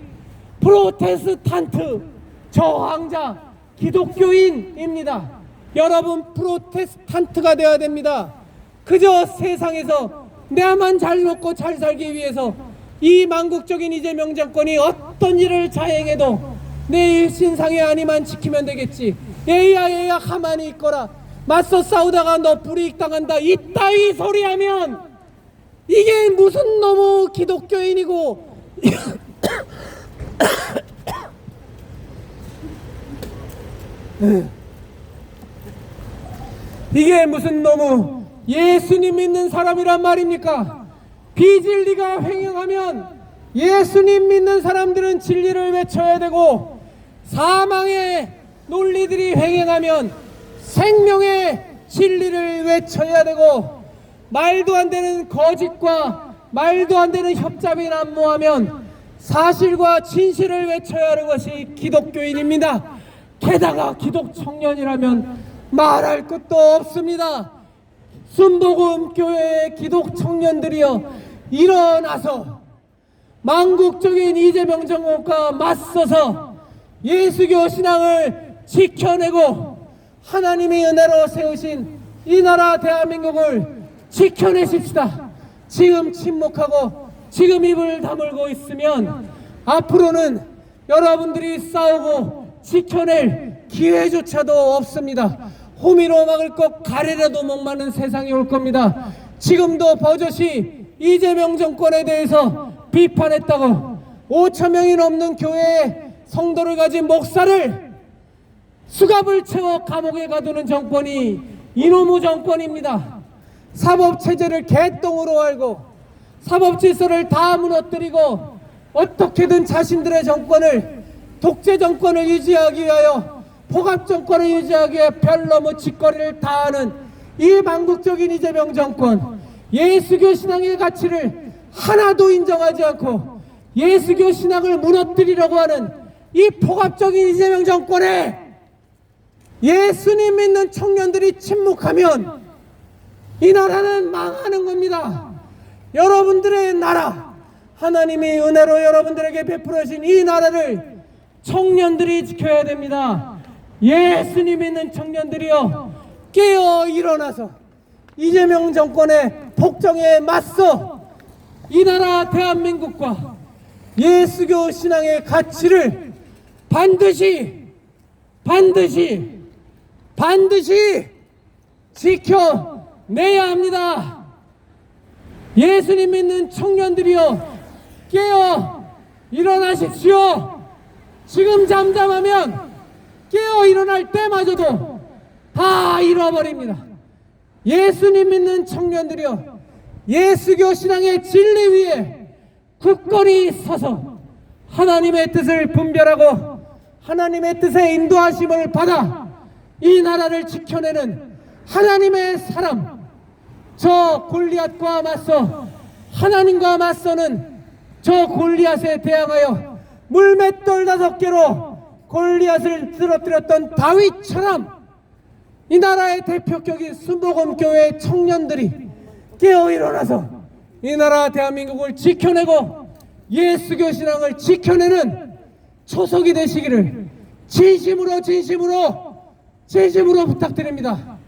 프로테스탄트 저항자 기독교인입니다. 여러분 프로테스탄트가 되어야 됩니다. 그저 세상에서 내만 잘 먹고 잘 살기 위해서 이 망국적인 이재명 정권이 어떤 일을 자행해도 내 일신상의 안위만 지키면 되겠지. 얘야 가만히 있거라. 맞서 싸우다가 너 불이익 당한다. 이따위 소리하면 이게 무슨 놈의 기독교인이고 이게 무슨 놈의 예수님 믿는 사람이란 말입니까? 비진리가 횡행하면 예수님 믿는 사람들은 진리를 외쳐야 되고 사망의 논리들이 횡행하면 생명의 진리를 외쳐야 되고 말도 안 되는 거짓과 말도 안 되는 협잡이 난무하면 사실과 진실을 외쳐야 하는 것이 기독교인입니다. 게다가 기독청년이라면 말할 것도 없습니다. 순복음 교회의 기독청년들이여 일어나서 망국적인 이재명 정권과 맞서서 예수교 신앙을 지켜내고 하나님의 은혜로 세우신 이 나라 대한민국을 지켜내십시다. 지금 침묵하고 지금 입을 다물고 있으면 앞으로는 여러분들이 싸우고 지켜낼 기회조차도 없습니다. 호미로 막을 것 가래라도 목마른 세상이 올 겁니다. 지금도 버젓이 이재명 정권에 대해서 비판했다고 5,000명이 넘는 교회의 성도를 가진 목사를 수갑을 채워 감옥에 가두는 정권이 이놈의 정권입니다. 사법체제를 개똥으로 알고 사법질서를 다 무너뜨리고 어떻게든 자신들의 정권을 독재 정권을 유지하기 위하여 포갑 정권을 유지하기 위해 별놈의 짓거리를 다 하는 이 망국적인 이재명 정권 예수교 신앙의 가치를 하나도 인정하지 않고 예수교 신앙을 무너뜨리려고 하는 이 폭압적인 이재명 정권에 예수님 믿는 청년들이 침묵하면 이 나라는 망하는 겁니다. 여러분들의 나라, 하나님이 은혜로 여러분들에게 베풀어 주신 이 나라를 청년들이 지켜야 됩니다. 예수님 믿는 청년들이여, 깨어 일어나서 이재명 정권의 폭정에 맞서 이 나라 대한민국과 예수교 신앙의 가치를 반드시 지켜내야 합니다. 예수님 믿는 청년들이여, 깨어 일어나십시오. 지금 잠잠하면 깨어 일어날 때마저도 다 잃어버립니다. 예수님 믿는 청년들이여, 예수교 신앙의 진리 위에 굳건히 서서 하나님의 뜻을 분별하고 하나님의 뜻의 인도하심을 받아 이 나라를 지켜내는 하나님의 사람, 저 골리앗과 맞서 하나님과 맞서는 저 골리앗에 대항하여 물맷돌 5개로 골리앗을 쓰러뜨렸던 다윗처럼 이 나라의 대표격인 순복음교회 청년들이 깨어 일어나서 이 나라 대한민국을 지켜내고 예수교 신앙을 지켜내는 초석이 되시기를 진심으로 부탁드립니다.